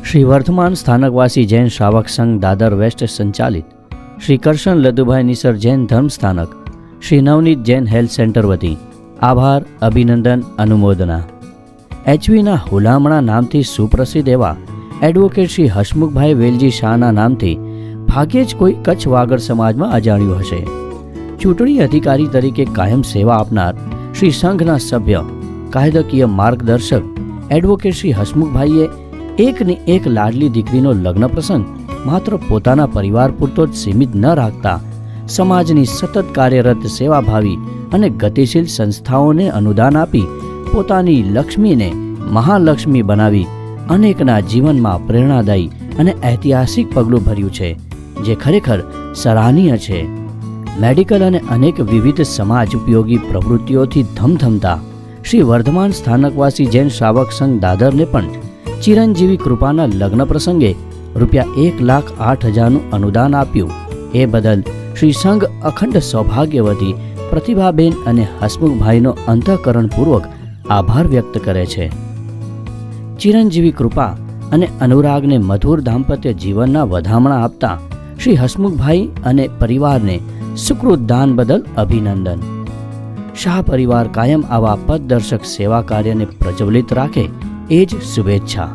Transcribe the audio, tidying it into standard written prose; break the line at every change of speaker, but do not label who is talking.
શ્રી વર્ધમાન સ્થાનકવાસી જૈન શ્રાવક સંઘ દાદર વેસ્ટ સંચાલિત શ્રી કરશન લદુભાઈ નિસર જૈન ધર્મ સ્થાનક, શ્રી નવનીત જૈન હેલ્થ સેન્ટર વતી આભાર, અભિનંદન, અનુમોદના. એચવીના હુલામણા નામથી સુપ્રસિદ્ધ એવા એડવોકેટ શ્રી હસમુખભાઈ વેલજી શાહના નામથી ભાગ્યે જ કોઈ કચ્છ વાગડ સમાજમાં અજાણ્યું હશે. ચૂંટણી અધિકારી તરીકે કાયમ સેવા આપનાર શ્રી સંઘના સભ્ય, કાયદાકીય માર્ગદર્શક એડવોકેટ શ્રી હસમુખભાઈએ એકની એક લાડલી દીકરીનો લગ્ન પ્રસંગ માત્ર પોતાના પરિવાર પૂરતો જ સીમિત ન રાખતા સમાજની સતત કાર્યરત સેવાભાવી અને ગતિશીલ સંસ્થાઓને અનુદાન આપી પોતાની લક્ષ્મીને મહાલક્ષ્મી બનાવી અનેકના જીવનમાં પ્રેરણાદાયી અને ઐતિહાસિક પગલું ભર્યું છે, જે ખરેખર સરાહનીય છે. મેડિકલ અને અનેક વિવિધ સમાજ ઉપયોગી પ્રવૃત્તિઓથી ધમધમતા શ્રી વર્ધમાન સ્થાનકવાસી જૈન શ્રાવક સંઘ દાદરને પણ ચિરંજીવી કૃપાના લગ્ન પ્રસંગે ₹1,08,000નું અનુદાન આપ્યું. એ બદલ શ્રી સંઘ અખંડ સૌભાગ્યવતી પ્રતિભાબેન અને હસમુખભાઈનો અંતઃકરણપૂર્વક આભાર વ્યક્ત કરે છે. ચિરંજીવી કૃપા અને અનુરાગને મધુર દાંપત્ય જીવનના વધામણા આપતા શ્રી હસમુખભાઈ અને પરિવારને સુકૃત દાન બદલ અભિનંદન. શાહ પરિવાર કાયમ આવા પથદર્શક સેવા કાર્યને પ્રજ્વલિત રાખે એ જ શુભેચ્છા.